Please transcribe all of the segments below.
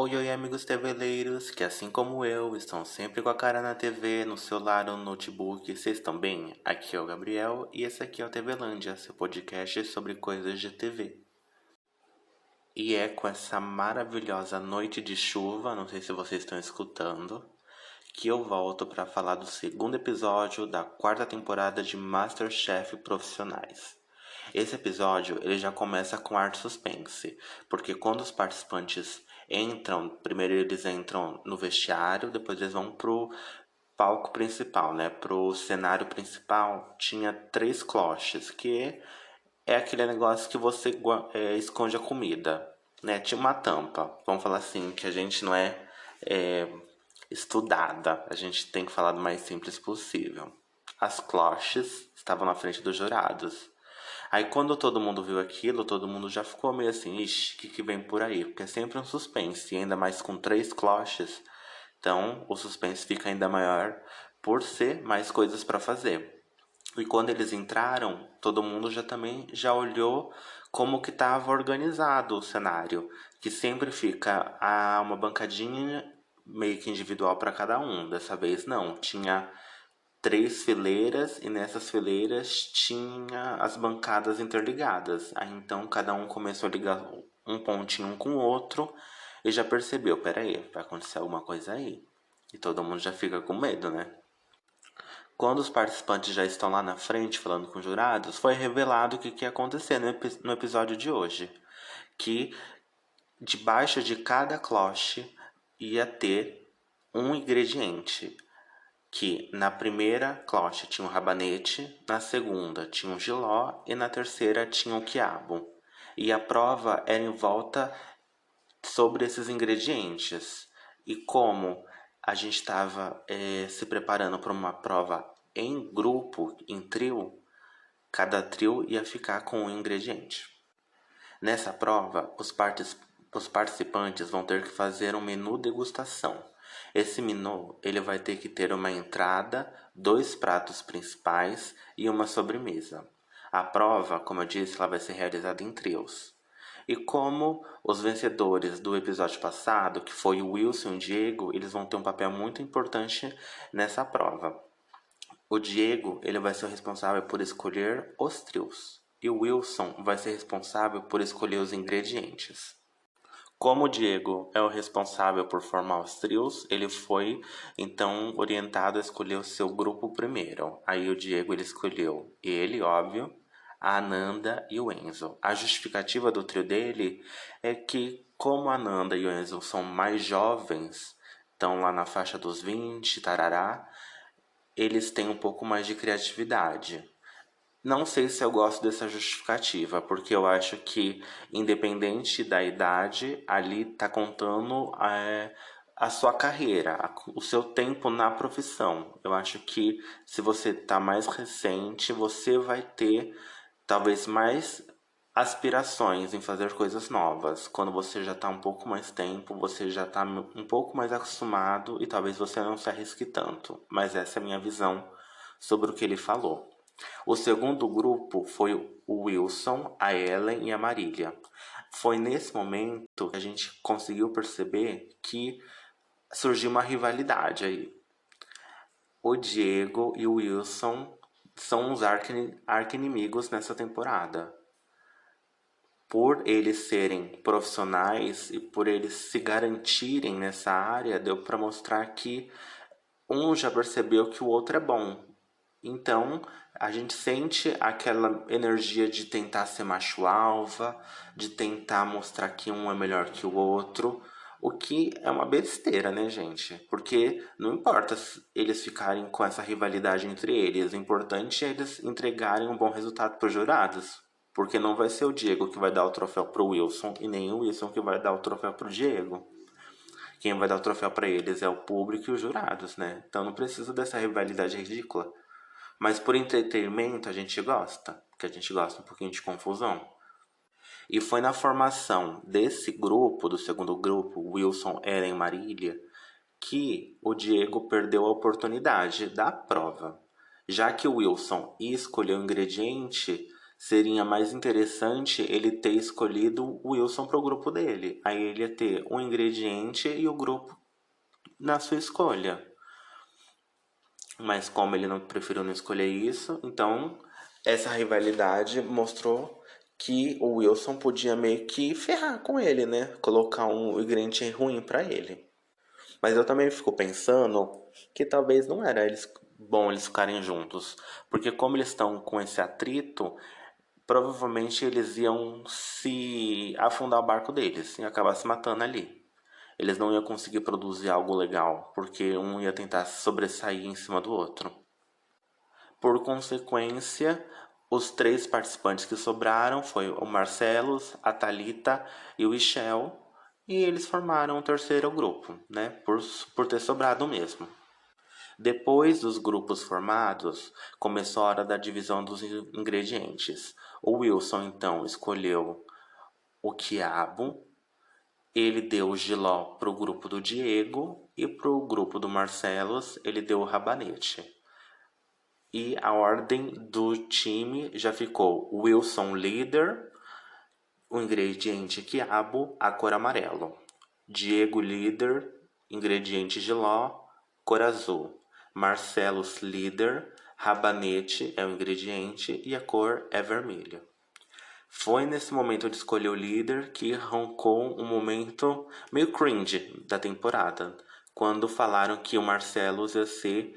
Oi, oi, amigos TVleiros, que assim como eu, estão sempre com a cara na TV, no celular ou no notebook. Vocês estão bem? Aqui é o Gabriel e esse aqui é o TVlândia, seu podcast sobre coisas de TV. E é com essa maravilhosa noite de chuva, não sei se vocês estão escutando, que eu volto para falar do segundo episódio da quarta temporada de MasterChef Profissionais. Esse episódio ele já começa com ar de suspense, porque quando os participantes entram, primeiro eles entram no vestiário, depois eles vão pro palco principal, né? Pro cenário principal tinha 3 cloches, que é aquele negócio que você esconde a comida, né? Tinha uma tampa, vamos falar assim, que a gente não é estudada, a gente tem que falar do mais simples possível. As cloches estavam na frente dos jurados. Aí quando todo mundo viu aquilo, todo mundo já ficou meio assim, ixi, o que vem por aí? Porque é sempre um suspense, e ainda mais com 3 cloches, então o suspense fica ainda maior por ser mais coisas para fazer. E quando eles entraram, todo mundo já olhou como que estava organizado o cenário, que sempre fica uma bancadinha meio que individual para cada um. Dessa vez não, tinha 3 fileiras e nessas fileiras tinha as bancadas interligadas. Aí então cada um começou a ligar um pontinho um com o outro e já percebeu, peraí, vai acontecer alguma coisa aí. E todo mundo já fica com medo, né? Quando os participantes já estão lá na frente falando com os jurados, foi revelado o que ia acontecer no episódio de hoje. Que debaixo de cada cloche ia ter um ingrediente. Que na primeira cloche tinha um rabanete, na segunda tinha um jiló e na terceira tinha um quiabo. E a prova era em volta sobre esses ingredientes. E como a gente estava se preparando para uma prova em grupo, em trio, cada trio ia ficar com um ingrediente. Nessa prova, os participantes vão ter que fazer um menu degustação. Esse menu ele vai ter que ter uma entrada, 2 pratos principais e uma sobremesa. A prova, como eu disse, ela vai ser realizada em trios. E como os vencedores do episódio passado, que foi o Wilson e o Diego, eles vão ter um papel muito importante nessa prova. O Diego, ele vai ser o responsável por escolher os trios. E o Wilson vai ser responsável por escolher os ingredientes. Como o Diego é o responsável por formar os trios, ele foi então orientado a escolher o seu grupo primeiro. Aí o Diego ele escolheu ele, óbvio, a Ananda e o Enzo. A justificativa do trio dele é que como a Ananda e o Enzo são mais jovens, estão lá na faixa dos 20, tarará, eles têm um pouco mais de criatividade. Não sei se eu gosto dessa justificativa, porque eu acho que, independente da idade, ali tá contando a sua carreira, o seu tempo na profissão. Eu acho que se você tá mais recente, você vai ter talvez mais aspirações em fazer coisas novas. Quando você já tá um pouco mais tempo, você já tá um pouco mais acostumado e talvez você não se arrisque tanto. Mas essa é a minha visão sobre o que ele falou. O segundo grupo foi o Wilson, a Ellen e a Marília. Foi nesse momento que a gente conseguiu perceber que surgiu uma rivalidade aí. O Diego e o Wilson são os arqui-inimigos nessa temporada. Por eles serem profissionais e por eles se garantirem nessa área, deu para mostrar que um já percebeu que o outro é bom. Então, a gente sente aquela energia de tentar ser macho alfa, de tentar mostrar que um é melhor que o outro, o que é uma besteira, né, gente? Porque não importa eles ficarem com essa rivalidade entre eles, o importante é eles entregarem um bom resultado para os jurados. Porque não vai ser o Diego que vai dar o troféu pro Wilson e nem o Wilson que vai dar o troféu pro Diego. Quem vai dar o troféu para eles é o público e os jurados, né? Então não precisa dessa rivalidade ridícula. Mas por entretenimento a gente gosta, porque a gente gosta um pouquinho de confusão. E foi na formação desse grupo, do segundo grupo, Wilson, Ellen e Marília, que o Diego perdeu a oportunidade da prova. Já que o Wilson ia escolher o ingrediente, seria mais interessante ele ter escolhido o Wilson pro grupo dele. Aí ele ia ter um ingrediente e o grupo na sua escolha. Mas como ele não preferiu não escolher isso, então essa rivalidade mostrou que o Wilson podia meio que ferrar com ele, né? Colocar um ingrediente ruim pra ele. Mas eu também fico pensando que talvez não era bom eles ficarem juntos, porque como eles estão com esse atrito, provavelmente eles iam se afundar o barco deles e acabar se matando ali. Eles não iam conseguir produzir algo legal, porque um ia tentar sobressair em cima do outro. Por consequência, os três participantes que sobraram foi o Marcelos, a Thalita e o Michel, e eles formaram o terceiro grupo, né? Por ter sobrado mesmo. Depois dos grupos formados, começou a hora da divisão dos ingredientes. O Wilson então escolheu o quiabo, ele deu o jiló para o grupo do Diego e para o grupo do Marcelos ele deu o rabanete. E a ordem do time já ficou: Wilson líder, o ingrediente quiabo, a cor amarelo. Diego líder, ingrediente jiló, cor azul. Marcelos líder, rabanete é o ingrediente e a cor é vermelha. Foi nesse momento de escolher o líder que arrancou um momento meio cringe da temporada, quando falaram que o Marcelos ia ser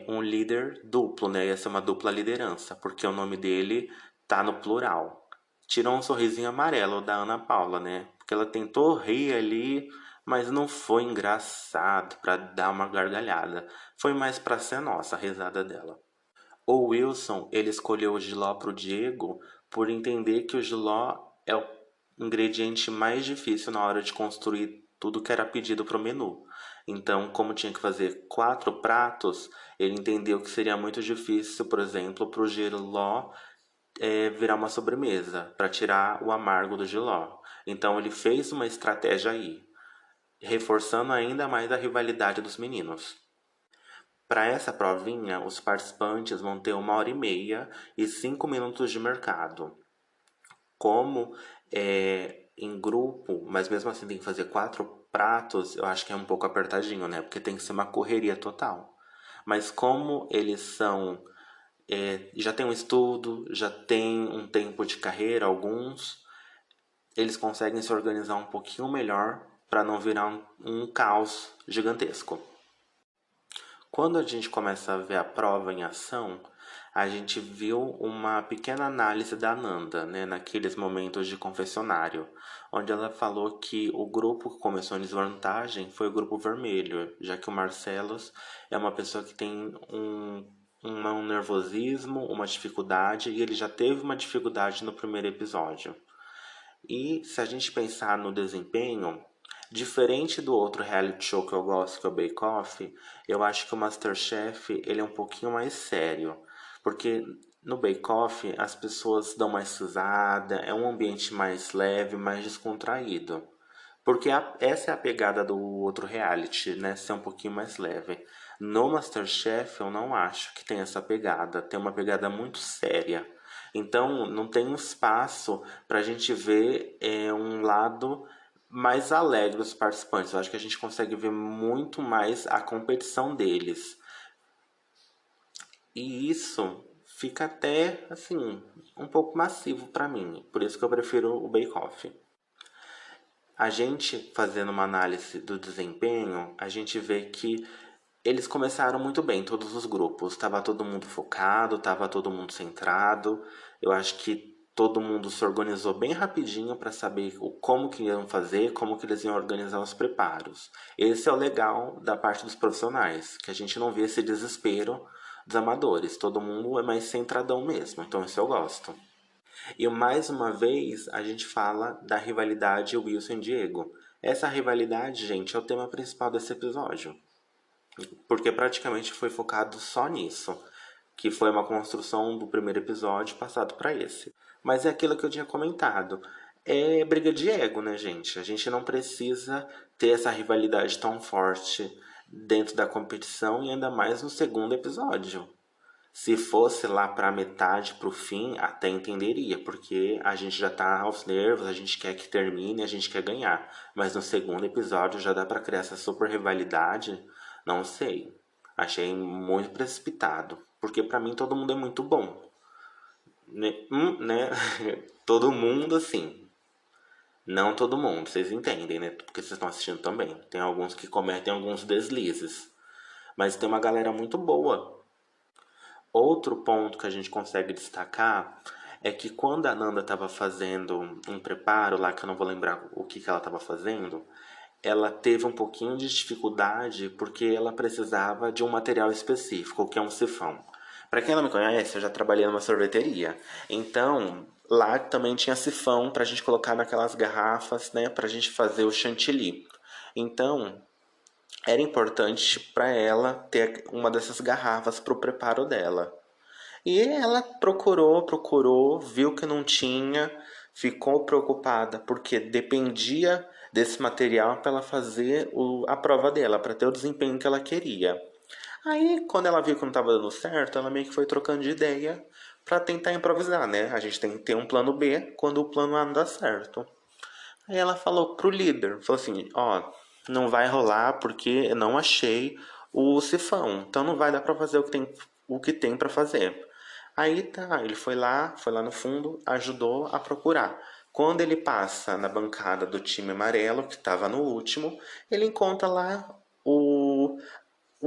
um líder duplo, né? Ia ser uma dupla liderança, porque o nome dele tá no plural. Tirou um sorrisinho amarelo da Ana Paula, né? Porque ela tentou rir ali, mas não foi engraçado para dar uma gargalhada. Foi mais para ser nossa a risada dela. O Wilson, ele escolheu o jiló pro Diego por entender que o jiló é o ingrediente mais difícil na hora de construir tudo que era pedido pro menu. Então, como tinha que fazer 4 pratos, ele entendeu que seria muito difícil, por exemplo, pro jiló virar uma sobremesa, para tirar o amargo do jiló. Então, ele fez uma estratégia aí, reforçando ainda mais a rivalidade dos meninos. Para essa provinha, os participantes vão ter 1h30 e 5 minutos de mercado. Como é em grupo, mas mesmo assim tem que fazer 4 pratos, eu acho que é um pouco apertadinho, né? Porque tem que ser uma correria total. Mas como eles são, já tem um estudo, já tem um tempo de carreira, alguns, eles conseguem se organizar um pouquinho melhor para não virar um caos gigantesco. Quando a gente começa a ver a prova em ação, a gente viu uma pequena análise da Nanda, né, naqueles momentos de confessionário, onde ela falou que o grupo que começou em desvantagem foi o grupo vermelho, já que o Marcelos é uma pessoa que tem um nervosismo, uma dificuldade, e ele já teve uma dificuldade no primeiro episódio. E se a gente pensar no desempenho, diferente do outro reality show que eu gosto, que é o Bake Off, eu acho que o MasterChef ele é um pouquinho mais sério. Porque no Bake Off as pessoas dão mais risada, é um ambiente mais leve, mais descontraído. Porque essa é a pegada do outro reality, né? Ser um pouquinho mais leve. No MasterChef eu não acho que tem essa pegada. Tem uma pegada muito séria. Então não tem espaço para a gente ver um lado mais alegre dos participantes. Eu acho que a gente consegue ver muito mais a competição deles. E isso fica até assim um pouco massivo para mim. Por isso que eu prefiro o Bake Off. A gente fazendo uma análise do desempenho, a gente vê que eles começaram muito bem, todos os grupos. Estava todo mundo focado, estava todo mundo centrado. Eu acho que todo mundo se organizou bem rapidinho para saber como que iam fazer, como que eles iam organizar os preparos. Esse é o legal da parte dos profissionais, que a gente não vê esse desespero dos amadores. Todo mundo é mais centradão mesmo, então isso eu gosto. E mais uma vez a gente fala da rivalidade Wilson e Diego. Essa rivalidade, gente, é o tema principal desse episódio. Porque praticamente foi focado só nisso. Que foi uma construção do primeiro episódio passado para esse. Mas é aquilo que eu tinha comentado. É briga de ego, né, gente? A gente não precisa ter essa rivalidade tão forte dentro da competição e ainda mais no segundo episódio. Se fosse lá pra metade, pro fim, até entenderia, porque a gente já tá aos nervos, a gente quer que termine, a gente quer ganhar. Mas no segundo episódio já dá pra criar essa super rivalidade? Não sei. Achei muito precipitado, porque pra mim todo mundo é muito bom. Né? Todo mundo, assim. Não todo mundo, vocês entendem, né? Porque vocês estão assistindo também. Tem alguns que cometem alguns deslizes. Mas tem uma galera muito boa. Outro ponto que a gente consegue destacar é que quando a Nanda estava fazendo um preparo lá, que eu não vou lembrar o que ela estava fazendo, ela teve um pouquinho de dificuldade porque ela precisava de um material específico, que é um sifão. Para quem não me conhece, eu já trabalhei numa sorveteria. Então, lá também tinha sifão para a gente colocar naquelas garrafas, né, para a gente fazer o chantilly. Então, era importante para ela ter uma dessas garrafas para o preparo dela. E ela procurou, viu que não tinha, ficou preocupada porque dependia desse material para ela fazer a prova dela, para ter o desempenho que ela queria. Aí, quando ela viu que não estava dando certo, ela meio que foi trocando de ideia para tentar improvisar, né? A gente tem que ter um plano B quando o plano A não dá certo. Aí ela falou pro líder, falou assim, ó, não vai rolar porque eu não achei o sifão, então não vai dar para fazer o que tem para fazer. Aí tá, ele foi lá no fundo, ajudou a procurar. Quando ele passa na bancada do time amarelo, que estava no último, ele encontra lá o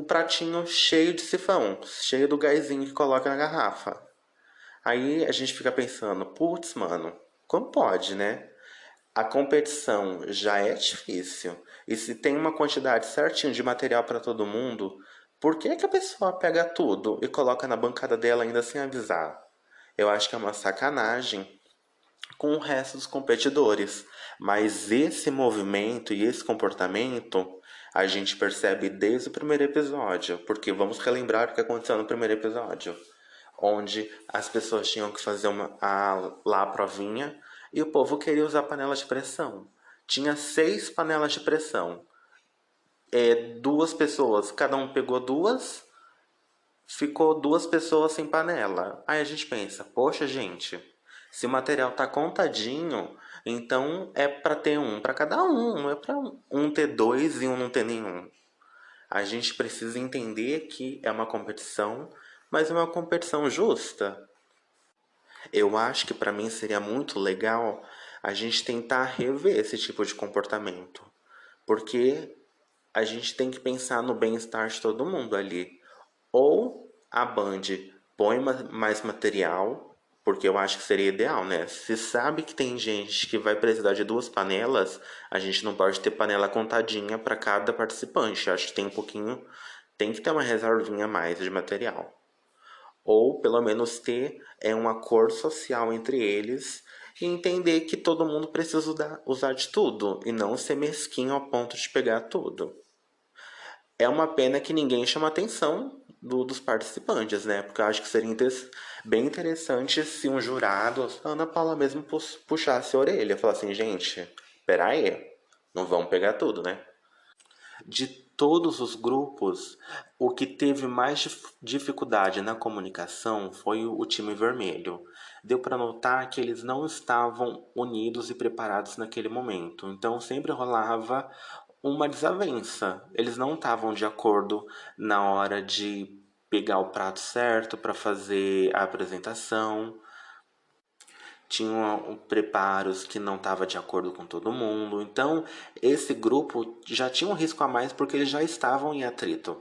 pratinho cheio de sifão, cheio do gásinho que coloca na garrafa. Aí a gente fica pensando, putz, mano, como pode, né? A competição já é difícil. E se tem uma quantidade certinha de material para todo mundo, por que que a pessoa pega tudo e coloca na bancada dela ainda sem avisar? Eu acho que é uma sacanagem com o resto dos competidores. Mas esse movimento e esse comportamento a gente percebe desde o primeiro episódio, porque vamos relembrar o que aconteceu no primeiro episódio, onde as pessoas tinham que fazer lá a provinha e o povo queria usar panela de pressão. Tinha 6 panelas de pressão. Duas pessoas, cada um pegou duas, ficou 2 pessoas sem panela. Aí a gente pensa, poxa gente, se o material tá contadinho, então é para ter um para cada um, não é para um ter dois e um não ter nenhum. A gente precisa entender que é uma competição, mas é uma competição justa. Eu acho que para mim seria muito legal a gente tentar rever esse tipo de comportamento, porque a gente tem que pensar no bem-estar de todo mundo ali. Ou a Band põe mais material, porque eu acho que seria ideal, né? Se sabe que tem gente que vai precisar de 2 panelas, a gente não pode ter panela contadinha para cada participante. Acho que tem um pouquinho, tem que ter uma reservinha a mais de material. Ou pelo menos ter um acordo social entre eles e entender que todo mundo precisa usar de tudo e não ser mesquinho ao ponto de pegar tudo. É uma pena que ninguém chama a atenção dos participantes, né? Porque eu acho que seria bem interessante se um jurado, a Ana Paula mesmo, puxasse a orelha e falasse assim, gente, peraí, não vamos pegar tudo, né? De todos os grupos, o que teve mais dificuldade na comunicação foi o time vermelho. Deu para notar que eles não estavam unidos e preparados naquele momento. Então sempre rolava uma desavença. Eles não estavam de acordo na hora de pegar o prato certo para fazer a apresentação. Tinham preparos que não estava de acordo com todo mundo. Então, esse grupo já tinha um risco a mais porque eles já estavam em atrito.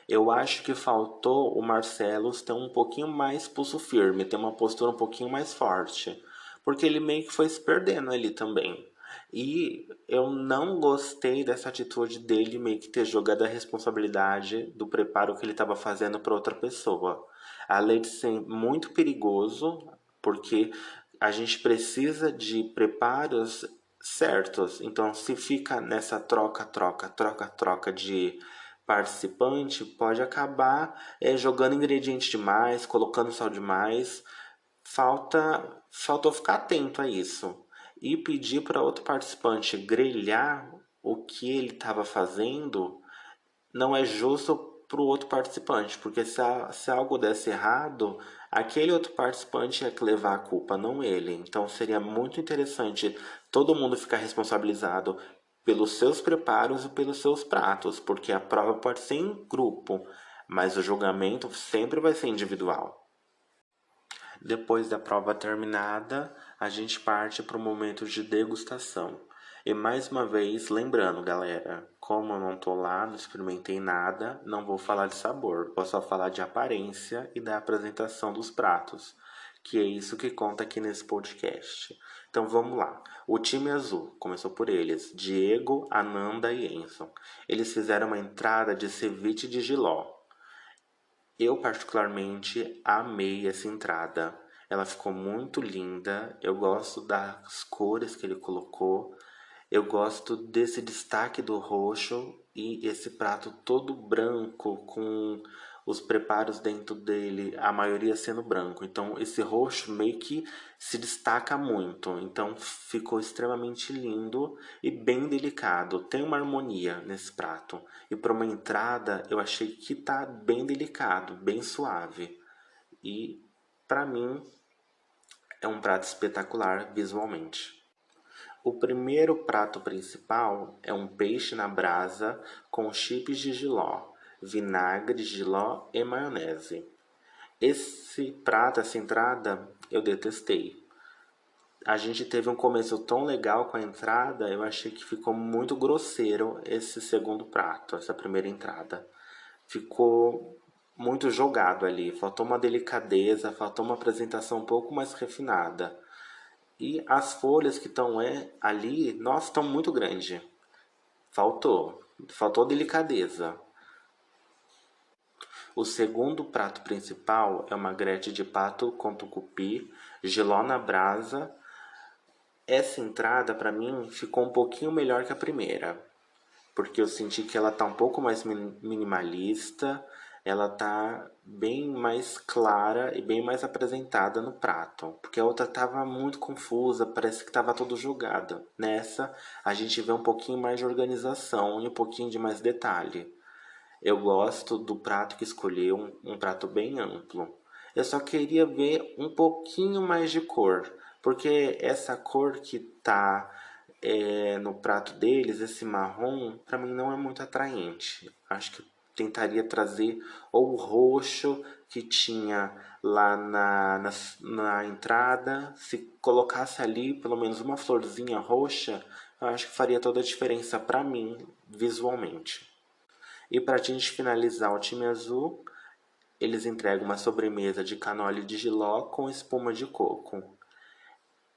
Eu acho que faltou o Marcelo ter um pouquinho mais pulso firme, ter uma postura um pouquinho mais forte, porque ele meio que foi se perdendo ali também. E eu não gostei dessa atitude dele meio que ter jogado a responsabilidade do preparo que ele estava fazendo para outra pessoa. Além de ser muito perigoso, porque a gente precisa de preparos certos. Então, se fica nessa troca de participante, pode acabar jogando ingrediente demais, colocando sal demais. Faltou ficar atento a isso e pedir para outro participante grelhar o que ele estava fazendo não é justo pro outro participante, porque se algo desse errado, aquele outro participante ia que levar a culpa, não ele. Então seria muito interessante todo mundo ficar responsabilizado pelos seus preparos e pelos seus pratos, porque a prova pode ser em grupo, mas o julgamento sempre vai ser individual. Depois da prova terminada, a gente parte para o momento de degustação. E mais uma vez, lembrando, galera, como eu não tô lá, não experimentei nada, não vou falar de sabor, vou só falar de aparência e da apresentação dos pratos, que é isso que conta aqui nesse podcast. Então vamos lá. O time azul começou por eles, Diego, Ananda e Enson. Eles fizeram uma entrada de ceviche de jiló. Eu particularmente amei essa entrada. Ela ficou muito linda. Eu gosto das cores que ele colocou. Eu gosto desse destaque do roxo e esse prato todo branco com os preparos dentro dele, a maioria sendo branco. Então esse roxo meio que se destaca muito. Então ficou extremamente lindo e bem delicado. Tem uma harmonia nesse prato. E para uma entrada eu achei que tá bem delicado, bem suave. E para mim é um prato espetacular visualmente. O primeiro prato principal é um peixe na brasa com chips de jiló, vinagre de jiló e maionese. Esse prato, essa entrada, eu detestei. A gente teve um começo tão legal com a entrada, eu achei que ficou muito grosseiro esse segundo prato, essa primeira entrada. Ficou muito jogado ali, faltou uma delicadeza, faltou uma apresentação um pouco mais refinada. E as folhas que estão ali, nossa, estão muito grandes. Faltou delicadeza. O segundo prato principal é uma grete de pato com tucupi, jiló na brasa. Essa entrada para mim ficou um pouquinho melhor que a primeira, porque eu senti que ela tá um pouco mais minimalista, ela tá bem mais clara e bem mais apresentada no prato, porque a outra tava muito confusa, parece que tava tudo jogado. Nessa, a gente vê um pouquinho mais de organização e um pouquinho de mais detalhe. Eu gosto do prato que escolheu, um prato bem amplo. Eu só queria ver um pouquinho mais de cor, porque essa cor que tá no prato deles, esse marrom, para mim não é muito atraente. Acho que eu tentaria trazer ou o roxo que tinha lá na entrada. Se colocasse ali pelo menos uma florzinha roxa, eu acho que faria toda a diferença para mim visualmente. E para a gente finalizar o time azul, eles entregam uma sobremesa de canole de jiló com espuma de coco.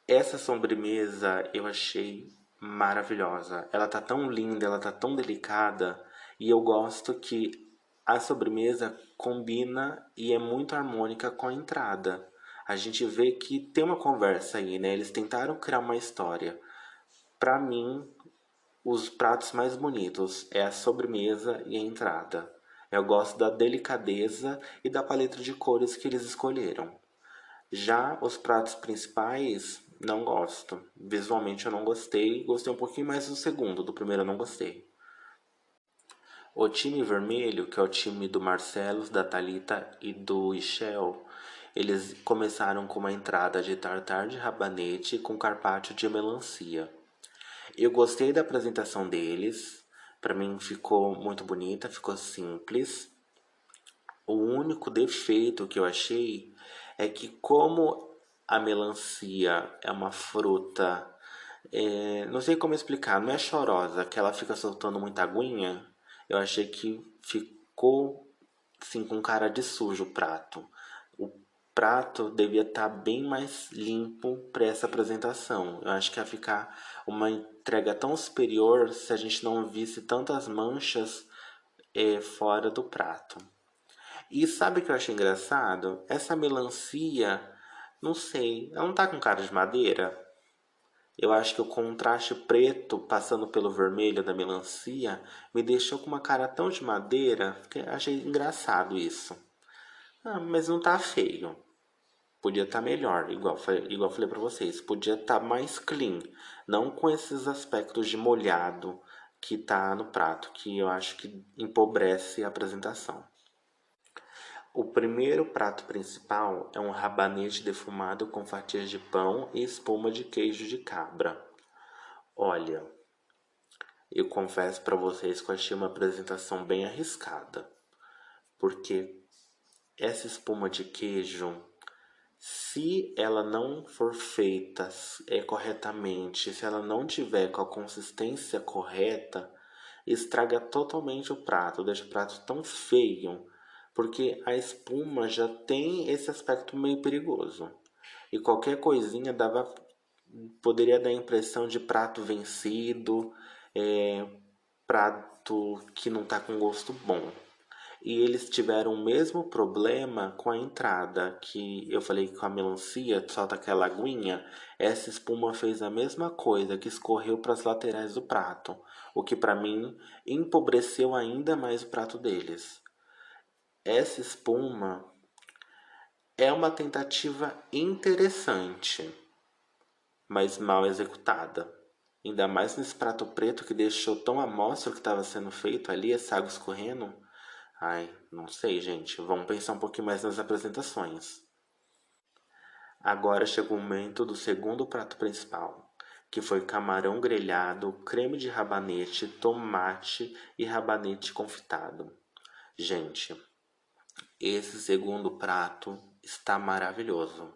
Essa sobremesa eu achei maravilhosa. Ela tá tão linda, ela tá tão delicada e eu gosto que a sobremesa combina e é muito harmônica com a entrada. A gente vê que tem uma conversa aí, né? Eles tentaram criar uma história. Para mim, os pratos mais bonitos é a sobremesa e a entrada. Eu gosto da delicadeza e da paleta de cores que eles escolheram. Já os pratos principais, não gosto. Visualmente eu não gostei. Gostei um pouquinho mais do segundo, do primeiro eu não gostei. O time vermelho, que é o time do Marcelos, da Thalita e do Ishel, eles começaram com uma entrada de tartar de rabanete com carpaccio de melancia. Eu gostei da apresentação deles. Para mim ficou muito bonita, ficou simples. O único defeito que eu achei é que como a melancia é uma fruta, não sei como explicar, não é chorosa, que ela fica soltando muita aguinha, eu achei que ficou assim com cara de sujo o prato. O prato devia estar bem mais limpo para essa apresentação. Eu acho que ia ficar uma entrega tão superior se a gente não visse tantas manchas fora do prato. E sabe o que eu achei engraçado? Essa melancia, não sei, ela não tá com cara de madeira? Eu acho que o contraste preto passando pelo vermelho da melancia me deixou com uma cara tão de madeira que eu achei engraçado isso. Ah, mas não tá feio. Podia estar melhor, igual eu falei pra vocês. Podia estar mais clean. Não com esses aspectos de molhado que tá no prato, que eu acho que empobrece a apresentação. O primeiro prato principal é um rabanete defumado com fatias de pão e espuma de queijo de cabra. Olha, eu confesso para vocês que eu achei uma apresentação bem arriscada, porque essa espuma de queijo, se ela não for feita corretamente, se ela não tiver com a consistência correta, estraga totalmente o prato, deixa o prato tão feio, porque a espuma já tem esse aspecto meio perigoso. E qualquer coisinha poderia dar a impressão de prato vencido, prato que não tá com gosto bom. E eles tiveram o mesmo problema com a entrada, que eu falei que com a melancia solta aquela aguinha. Essa espuma fez a mesma coisa, que escorreu para as laterais do prato, o que para mim empobreceu ainda mais o prato deles. Essa espuma é uma tentativa interessante, mas mal executada. Ainda mais nesse prato preto que deixou tão à mostra o que estava sendo feito ali, essa água escorrendo. Ai, não sei, gente. Vamos pensar um pouquinho mais nas apresentações. Agora chegou o momento do segundo prato principal, que foi camarão grelhado, creme de rabanete, tomate e rabanete confitado. Gente, esse segundo prato está maravilhoso.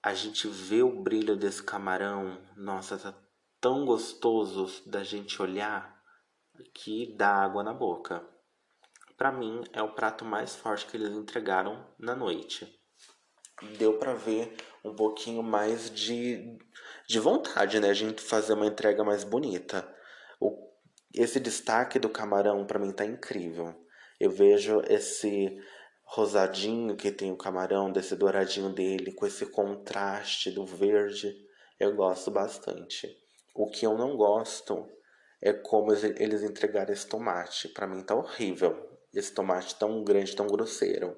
A gente vê o brilho desse camarão, nossa, tá tão gostoso da gente olhar que dá água na boca. Para mim é o prato mais forte que eles entregaram na noite. Deu para ver um pouquinho mais de vontade, né? A gente fazer uma entrega mais bonita. O, esse destaque do camarão para mim tá incrível. Eu vejo esse rosadinho que tem o camarão, desse douradinho dele, com esse contraste do verde. Eu gosto bastante. O que eu não gosto é como eles entregaram esse tomate. Para mim tá horrível. Esse tomate tão grande, tão grosseiro.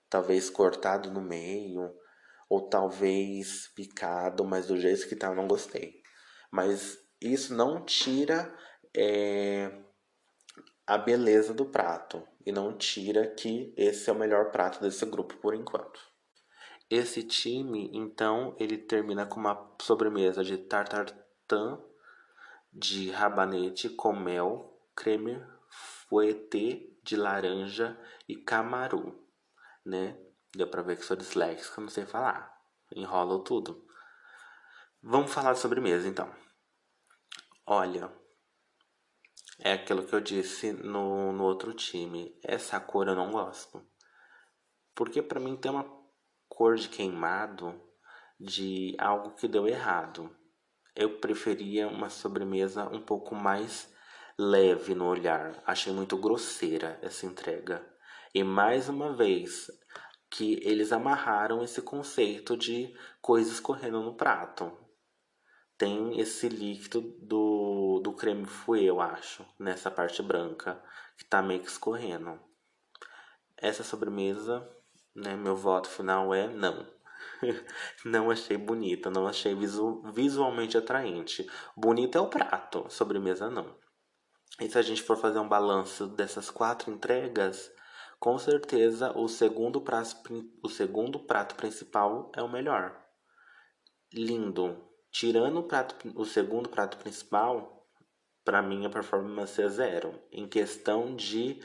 Talvez cortado no meio, ou talvez picado, mas do jeito que tá eu não gostei. Mas isso não tira a beleza do prato e não tira que esse é o melhor prato desse grupo por enquanto. Esse time, então, ele termina com uma sobremesa de tartar de rabanete com mel, creme fouetté de laranja e camaru, né? Deu pra ver que sou disléxico, não sei falar. Enrolo tudo. Vamos falar de sobremesa, então. Olha, é aquilo que eu disse no outro time. Essa cor eu não gosto. Porque pra mim tem uma cor de queimado de algo que deu errado. Eu preferia uma sobremesa um pouco mais leve no olhar. Achei muito grosseira essa entrega. E mais uma vez, que eles amarraram esse conceito de coisas correndo no prato. Tem esse líquido do creme fouet, eu acho, nessa parte branca, que tá meio que escorrendo. Essa sobremesa, né, meu voto final é não. Não achei bonita, não achei visualmente atraente. Bonito é o prato, sobremesa não. E se a gente for fazer um balanço dessas 4 entregas, com certeza o segundo prato principal é o melhor. Lindo. Tirando o segundo prato principal, para mim a performance é zero. Em questão de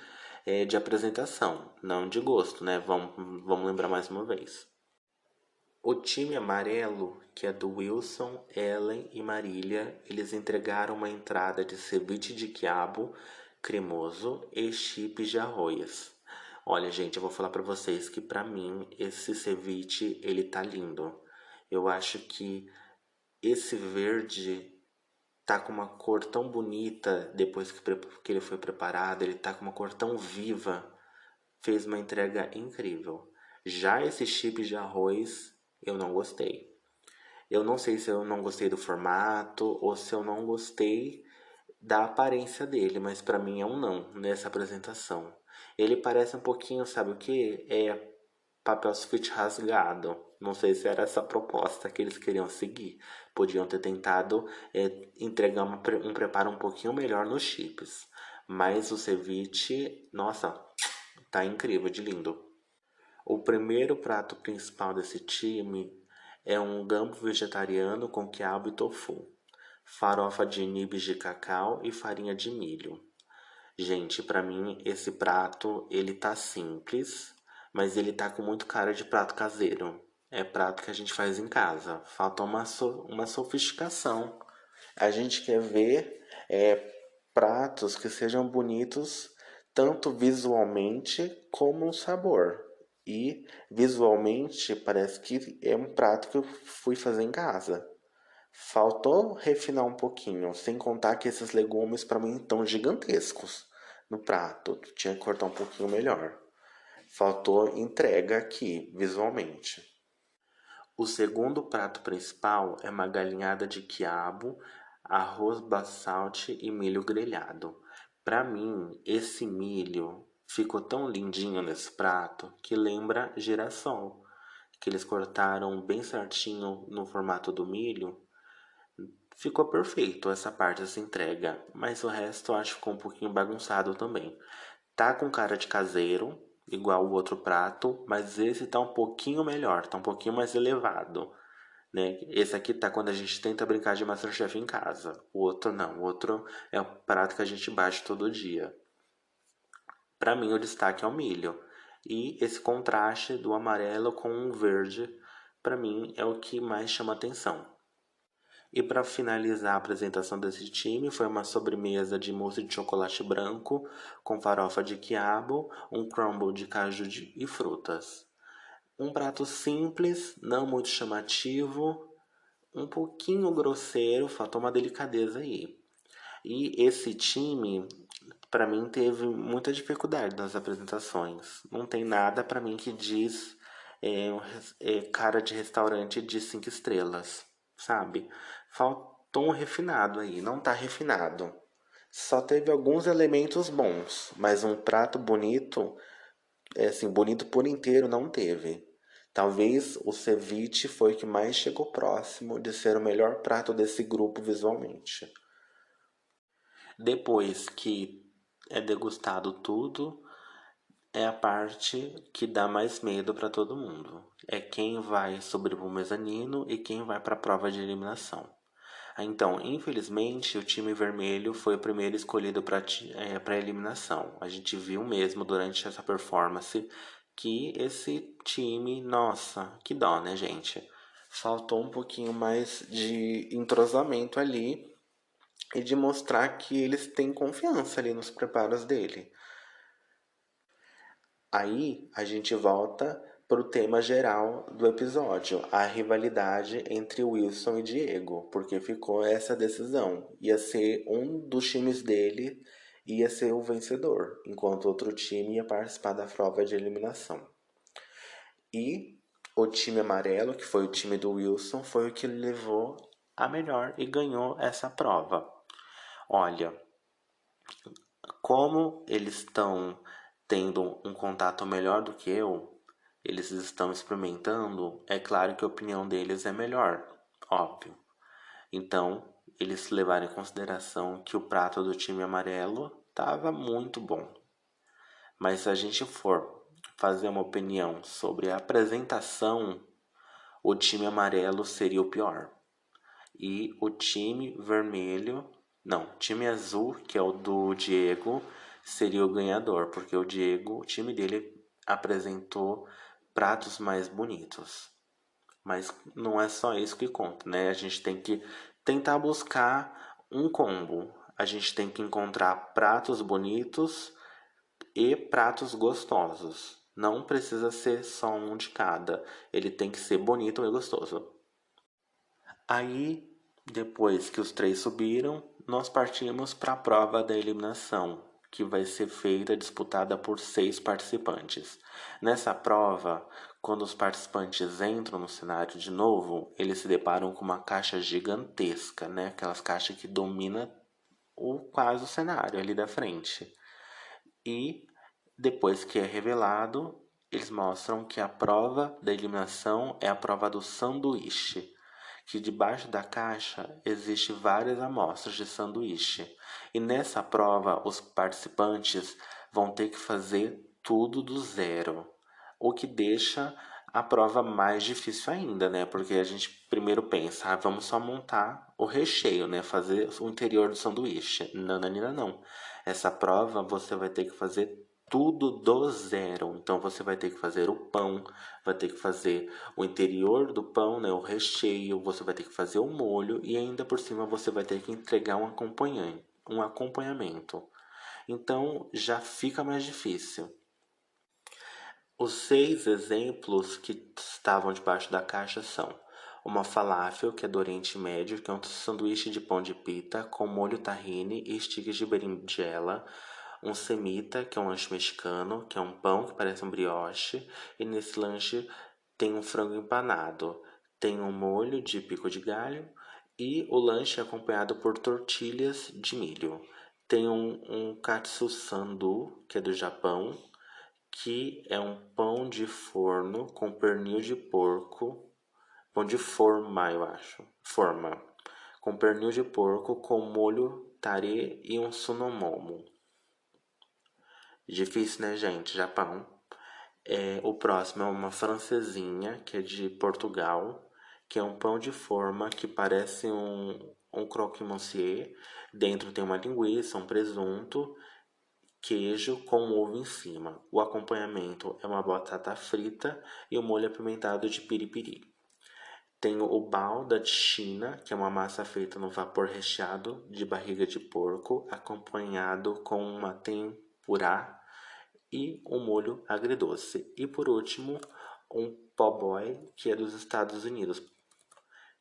apresentação, não de gosto, né? Vamos lembrar mais uma vez. O time amarelo, que é do Wilson, Ellen e Marília, eles entregaram uma entrada de ceviche de quiabo cremoso e chips de arroz. Olha, gente, eu vou falar pra vocês que pra mim esse ceviche, ele tá lindo. Eu acho que esse verde tá com uma cor tão bonita depois que ele foi preparado, ele tá com uma cor tão viva, fez uma entrega incrível. Já esse chip de arroz, eu não gostei. Eu não sei se eu não gostei do formato ou se eu não gostei da aparência dele, mas pra mim é um não nessa apresentação. Ele parece um pouquinho, sabe o que? É papel sulfite rasgado. Não sei se era essa a proposta que eles queriam seguir. Podiam ter tentado entregar um preparo um pouquinho melhor nos chips. Mas o ceviche, nossa, tá incrível de lindo. primeiro prato principal desse time é um gambos vegetariano com quiabo e tofu, farofa de nibs de cacau e farinha de milho. Gente, pra mim esse prato ele tá simples, mas ele tá com muito cara de prato caseiro. É prato que a gente faz em casa. Falta uma sofisticação. A gente quer ver pratos que sejam bonitos tanto visualmente como no sabor. E visualmente parece que é um prato que eu fui fazer em casa. Faltou refinar um pouquinho, sem contar que esses legumes para mim estão gigantescos no prato. Tinha que cortar um pouquinho melhor. Faltou entrega aqui, visualmente. O segundo prato principal é uma galinhada de quiabo, arroz basalte e milho grelhado. Para mim, esse milho ficou tão lindinho nesse prato que lembra girassol, que eles cortaram bem certinho no formato do milho. Ficou perfeito essa parte, essa entrega, mas o resto eu acho que ficou um pouquinho bagunçado também. Tá com cara de caseiro, igual o outro prato, mas esse tá um pouquinho melhor, tá um pouquinho mais elevado, né? Esse aqui tá quando a gente tenta brincar de MasterChef em casa. O outro não, o outro é o prato que a gente bate todo dia. Para mim o destaque é o milho. E esse contraste do amarelo com o verde, para mim é o que mais chama atenção. E para finalizar a apresentação desse time, foi uma sobremesa de mousse de chocolate branco com farofa de quiabo, um crumble de caju e frutas. Um prato simples, não muito chamativo, um pouquinho grosseiro, faltou uma delicadeza aí. E esse time, para mim, teve muita dificuldade nas apresentações. Não tem nada para mim que diz cara de restaurante de 5 estrelas, sabe? Faltou um refinado aí, não tá refinado. Só teve alguns elementos bons, mas um prato bonito, assim, bonito por inteiro não teve. Talvez o ceviche foi o que mais chegou próximo de ser o melhor prato desse grupo visualmente. Depois que é degustado tudo, é a parte que dá mais medo para todo mundo. É quem vai sobre o mezanino e quem vai para a prova de eliminação. Então, infelizmente, o time vermelho foi o primeiro escolhido para a eliminação. A gente viu mesmo durante essa performance que esse time, nossa, que dó, né, gente? Faltou um pouquinho mais de entrosamento ali e de mostrar que eles têm confiança ali nos preparos dele. Aí a gente volta para o tema geral do episódio, a rivalidade entre Wilson e Diego, porque ficou essa decisão. Ia ser um dos times dele, ia ser o vencedor, enquanto outro time ia participar da prova de eliminação. E o time amarelo, que foi o time do Wilson, foi o que levou a melhor e ganhou essa prova. Olha, como eles estão tendo um contato melhor do que eu, eles estão experimentando, é claro que a opinião deles é melhor, óbvio. Então, eles levaram em consideração que o prato do time amarelo estava muito bom. Mas se a gente for fazer uma opinião sobre a apresentação, o time amarelo seria o pior. E o time vermelho, não, time azul, que é o do Diego, seria o ganhador, porque o Diego, o time dele apresentou pratos mais bonitos. Mas não é só isso que conta, né? A gente tem que tentar buscar um combo. A gente tem que encontrar pratos bonitos e pratos gostosos. Não precisa ser só um de cada. Ele tem que ser bonito e gostoso. Aí, depois que os três subiram, nós partimos para a prova da eliminação, que vai ser feita disputada por 6 participantes. Nessa prova, quando os participantes entram no cenário de novo, eles se deparam com uma caixa gigantesca, né? Aquelas caixas que domina quase o cenário ali da frente. E depois que é revelado, eles mostram que a prova da eliminação é a prova do sanduíche, que debaixo da caixa existe várias amostras de sanduíche. E nessa prova, os participantes vão ter que fazer tudo do zero. o que deixa a prova mais difícil ainda, né? Porque a gente primeiro pensa, vamos só montar o recheio, né? Fazer o interior do sanduíche. Não, não, não, não. Essa prova você vai ter que fazer tudo do zero. Então você vai ter que fazer o pão, vai ter que fazer o interior do pão, né? O recheio, você vai ter que fazer o molho e ainda por cima você vai ter que entregar um acompanhamento. Então já fica mais difícil. Os 6 exemplos que estavam debaixo da caixa são uma falafel, que é do Oriente Médio, que é um sanduíche de pão de pita com molho tahine e sticks de berinjela. Um semita, que é um lanche mexicano, que é um pão que parece um brioche. E nesse lanche tem um frango empanado. Tem um molho de pico de galho. E o lanche é acompanhado por tortilhas de milho. Tem um katsu sandu, que é do Japão, que é um pão de forno com pernil de porco, pão de forma, eu acho, forma, com pernil de porco com molho tare e um sunomomo. Difícil, né, gente? Japão. O próximo é uma francesinha, que é de Portugal, que é um pão de forma que parece um croque-monsieur. Dentro tem uma linguiça, um presunto, queijo com ovo em cima. O acompanhamento é uma batata frita e o molho apimentado de piripiri. Tem o bao da China, que é uma massa feita no vapor recheado de barriga de porco, acompanhado com uma tempurá e um molho agridoce. E por último, um po' boy, que é dos Estados Unidos,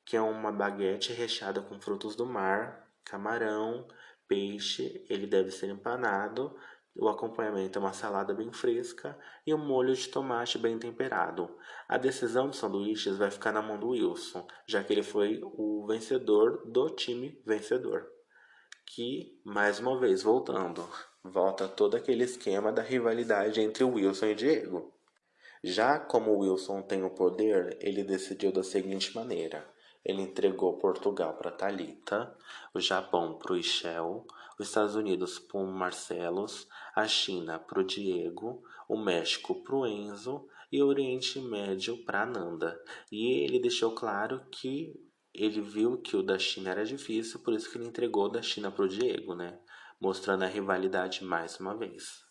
que é uma baguete recheada com frutos do mar, camarão, peixe. Ele deve ser empanado. O acompanhamento é uma salada bem fresca e um molho de tomate bem temperado. A decisão dos sanduíches vai ficar na mão do Wilson, já que ele foi o vencedor do time vencedor. Que, mais uma vez, volta todo aquele esquema da rivalidade entre o Wilson e o Diego. Já como o Wilson tem o poder, ele decidiu da seguinte maneira: ele entregou Portugal para Thalita, o Japão para o Ishel, os Estados Unidos para o Marcelos, a China para o Diego, o México para o Enzo e o Oriente Médio para a Nanda. E ele deixou claro que ele viu que o da China era difícil, por isso que ele entregou o da China para o Diego, né? Mostrando a rivalidade mais uma vez.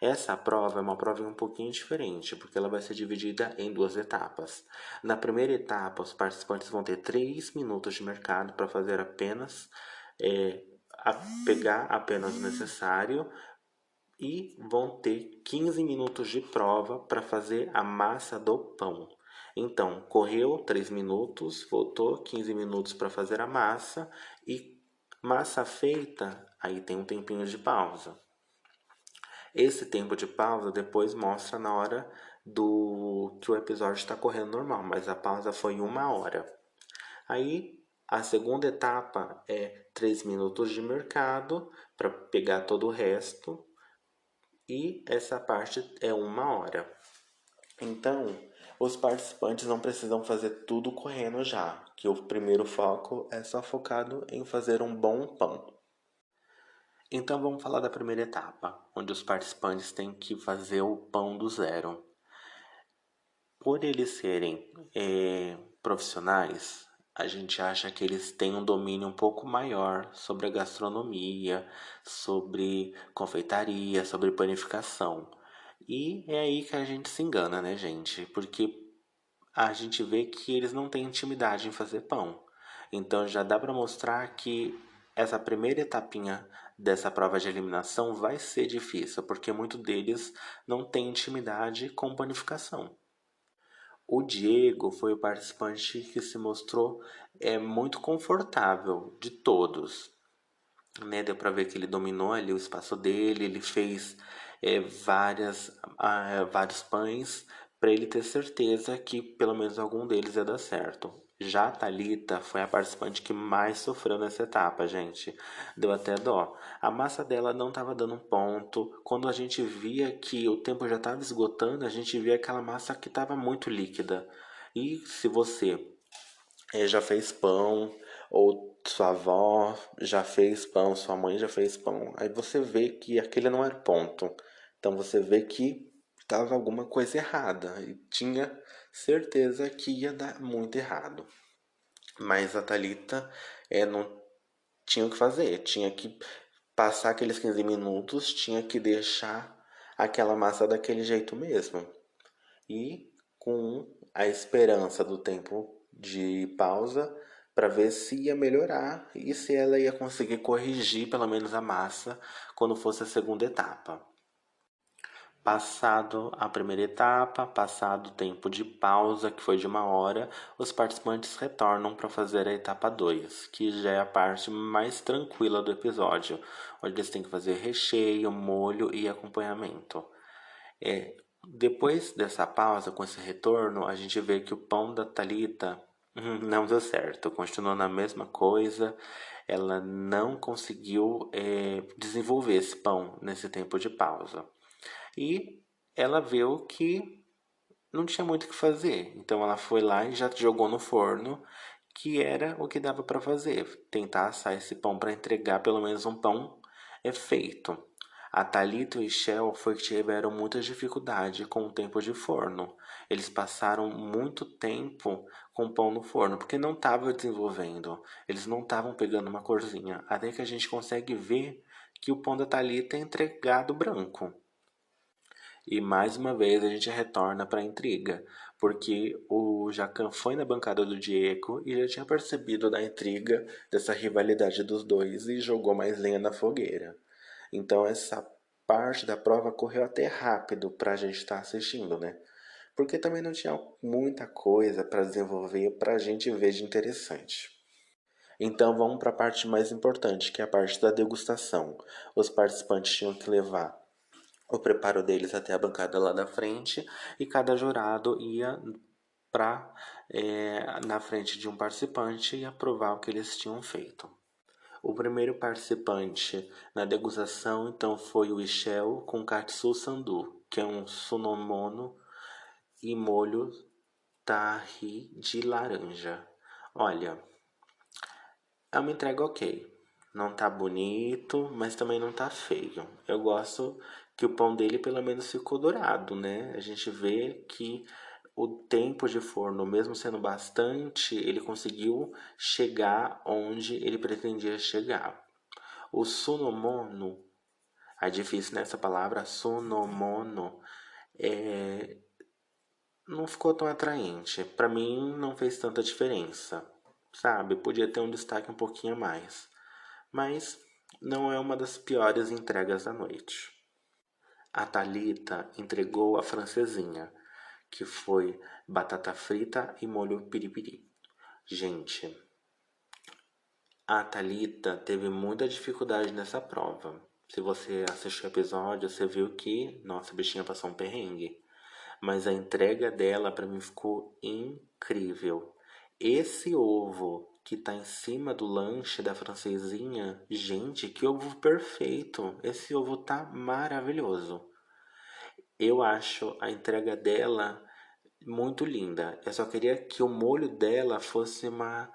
Essa prova é uma prova um pouquinho diferente, porque ela vai ser dividida em 2 etapas. Na primeira etapa, os participantes vão ter 3 minutos de mercado para fazer apenas, pegar apenas o necessário e vão ter 15 minutos de prova para fazer a massa do pão. Então, correu 3 minutos, voltou 15 minutos para fazer a massa e massa feita, aí tem um tempinho de pausa. Esse tempo de pausa depois mostra na hora do que o episódio está correndo normal, mas a pausa foi 1 hora. Aí a segunda etapa é 3 minutos de mercado para pegar todo o resto e essa parte é 1 hora. Então, os participantes não precisam fazer tudo correndo já, que o primeiro foco é só focado em fazer um bom pão. Então vamos falar da primeira etapa, onde os participantes têm que fazer o pão do zero. Por eles serem profissionais, a gente acha que eles têm um domínio um pouco maior sobre a gastronomia, sobre confeitaria, sobre panificação. E é aí que a gente se engana, né, gente? Porque a gente vê que eles não têm intimidade em fazer pão. Então já dá para mostrar que essa primeira etapinha dessa prova de eliminação vai ser difícil, porque muitos deles não têm intimidade com panificação. O Diego foi o participante que se mostrou muito confortável de todos, né? Deu para ver que ele dominou ali o espaço dele, ele fez vários pães para ele ter certeza que pelo menos algum deles ia dar certo. Já a Thalita foi a participante que mais sofreu nessa etapa, gente. Deu até dó. A massa dela não estava dando um ponto. Quando a gente via que o tempo já estava esgotando, a gente via aquela massa que estava muito líquida. E se você já fez pão, ou sua avó já fez pão, sua mãe já fez pão. Aí você vê que aquele não era ponto. Então você vê que tava alguma coisa errada e tinha certeza que ia dar muito errado. Mas a Thalita não tinha o que fazer, tinha que passar aqueles 15 minutos, tinha que deixar aquela massa daquele jeito mesmo. E com a esperança do tempo de pausa para ver se ia melhorar e se ela ia conseguir corrigir pelo menos a massa quando fosse a segunda etapa. Passado a primeira etapa, passado o tempo de pausa, que foi de 1 hora, os participantes retornam para fazer a etapa 2, que já é a parte mais tranquila do episódio, onde eles têm que fazer recheio, molho e acompanhamento. Depois dessa pausa, com esse retorno, a gente vê que o pão da Thalita não deu certo, continuou na mesma coisa, ela não conseguiu desenvolver esse pão nesse tempo de pausa. E ela viu que não tinha muito o que fazer, então ela foi lá e já jogou no forno, que era o que dava para fazer, tentar assar esse pão para entregar pelo menos um pão feito. A Thalita e o Shell foi que tiveram muita dificuldade com o tempo de forno. Eles passaram muito tempo com o pão no forno, porque não estava desenvolvendo. Eles não estavam pegando uma corzinha. Até que a gente consegue ver que o pão da Thalita é entregado branco. E mais uma vez a gente retorna para a intriga, porque o Jacan foi na bancada do Diego e já tinha percebido da intriga dessa rivalidade dos dois e jogou mais lenha na fogueira. Então essa parte da prova correu até rápido para a gente estar assistindo, né? Porque também não tinha muita coisa para desenvolver para a gente ver de interessante. Então vamos para a parte mais importante, que é a parte da degustação. Os participantes tinham que levar o preparo deles até a bancada lá da frente e cada jurado ia para na frente de um participante e aprovar o que eles tinham feito. O primeiro participante na degustação então foi o Ishel com Katsu Sandu, que é um sunomono e molho tahi de laranja. Olha, é uma entrega ok. Não tá bonito, mas também não tá feio. Eu gosto que o pão dele pelo menos ficou dourado, né? A gente vê que o tempo de forno, mesmo sendo bastante, ele conseguiu chegar onde ele pretendia chegar. O sunomono, é difícil nessa palavra, sunomono, não ficou tão atraente. Para mim não fez tanta diferença, sabe? Podia ter um destaque um pouquinho a mais. Mas não é uma das piores entregas da noite. A Thalita entregou a francesinha, que foi batata frita e molho piripiri. Gente, a Thalita teve muita dificuldade nessa prova. Se você assistiu o episódio, você viu que, nossa, a bichinha passou um perrengue. Mas a entrega dela para mim ficou incrível. Esse ovo que tá em cima do lanche da francesinha, gente, que ovo perfeito! Esse ovo tá maravilhoso. Eu acho a entrega dela muito linda. Eu só queria que o molho dela fosse uma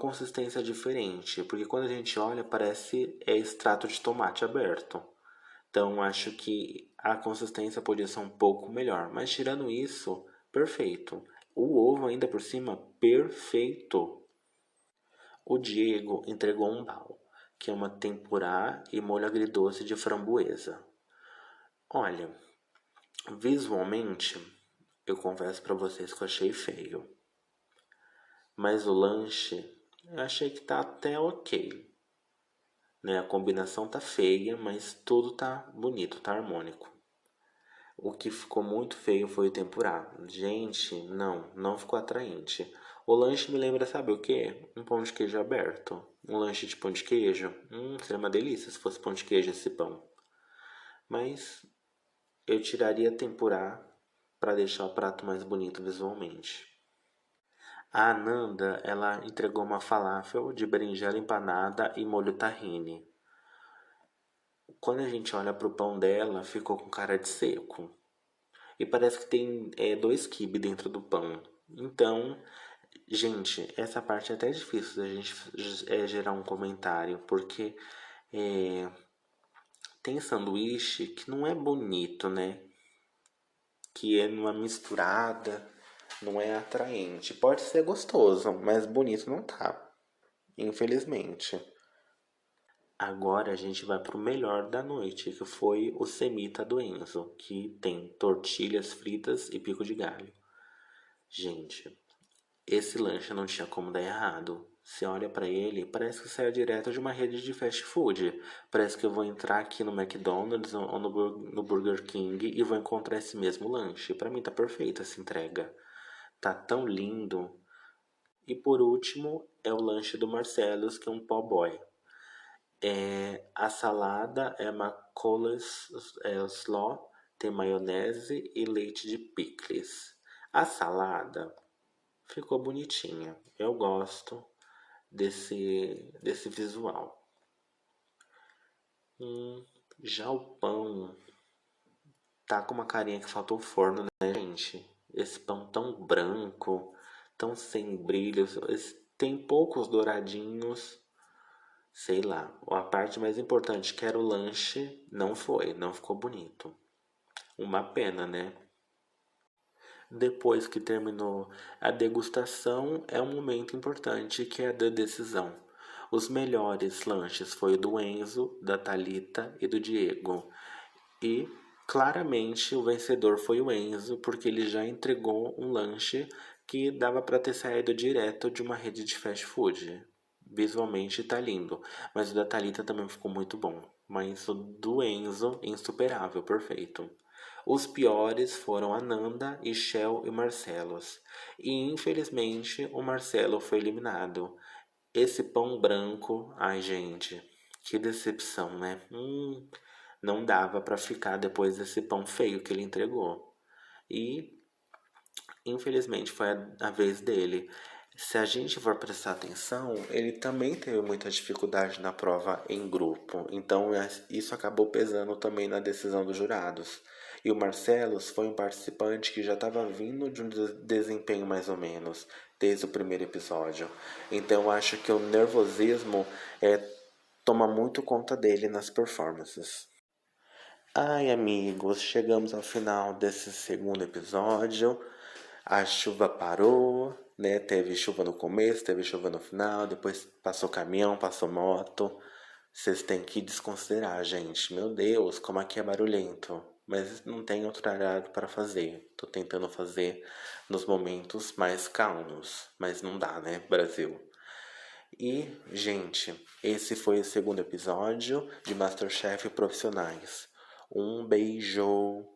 consistência diferente, porque quando a gente olha parece extrato de tomate aberto. Então acho que a consistência podia ser um pouco melhor, mas tirando isso, perfeito. O ovo ainda por cima, perfeito. O Diego entregou um pau, que é uma tempurá e molho agridoce de framboesa. Olha, visualmente, eu confesso para vocês que eu achei feio. Mas o lanche, eu achei que tá até ok. Né? A combinação tá feia, mas tudo tá bonito, tá harmônico. O que ficou muito feio foi o tempurá. Gente, não ficou atraente. O lanche me lembra, sabe o quê? Um pão de queijo aberto. Um lanche de pão de queijo. Seria uma delícia se fosse pão de queijo esse pão. Mas eu tiraria tempurá para deixar o prato mais bonito visualmente. A Ananda, ela entregou uma falafel de berinjela empanada e molho tahine. Quando a gente olha pro pão dela, ficou com cara de seco. E parece que tem 2 quibe dentro do pão. Então, gente, essa parte é até difícil da gente gerar um comentário, porque é, tem sanduíche que não é bonito, né? que é numa misturada, não é atraente. Pode ser gostoso, mas bonito não tá, infelizmente. Agora a gente vai pro melhor da noite, que foi o Semita do Enzo, que tem tortilhas fritas e pico de galho. Gente, esse lanche não tinha como dar errado. Você olha pra ele, parece que saiu direto de uma rede de fast food. Parece que eu vou entrar aqui no McDonald's ou no Burger King e vou encontrar esse mesmo lanche. Pra mim tá perfeita essa entrega. Tá tão lindo. E por último é o lanche do Marcelo's, que é um po' boy. A salada é uma coleslaw, tem maionese e leite de picles. A salada ficou bonitinha. Eu gosto desse visual. Já o pão tá com uma carinha que faltou forno, né, gente? Esse pão tão branco, tão sem brilhos. Tem poucos douradinhos. Sei lá, a parte mais importante que era o lanche não foi, não ficou bonito. Uma pena, né? Depois que terminou a degustação, é um momento importante que é a da decisão. Os melhores lanches foi o do Enzo, da Thalita e do Diego. E claramente o vencedor foi o Enzo, porque ele já entregou um lanche que dava para ter saído direto de uma rede de fast food. Visualmente tá lindo, mas o da Thalita também ficou muito bom. Mas o do Enzo, insuperável, perfeito. Os piores foram a Nanda, Shell e Marcelos. E infelizmente o Marcelo foi eliminado. Esse pão branco, ai gente, que decepção, né? Não dava pra ficar depois desse pão feio que ele entregou. E infelizmente foi a vez dele. Se a gente for prestar atenção, ele também teve muita dificuldade na prova em grupo, então isso acabou pesando também na decisão dos jurados. E o Marcelos foi um participante que já estava vindo de um desempenho mais ou menos, desde o primeiro episódio. Então eu acho que o nervosismo toma muito conta dele nas performances. Ai, amigos, chegamos ao final desse segundo episódio. A chuva parou, né? Teve chuva no começo, teve chuva no final, depois passou caminhão, passou moto. Vocês têm que desconsiderar, gente. Meu Deus, como aqui é barulhento. Mas não tem outro horário para fazer. Tô tentando fazer nos momentos mais calmos, mas não dá, né, Brasil? E, gente, esse foi o segundo episódio de MasterChef Profissionais. Um beijo!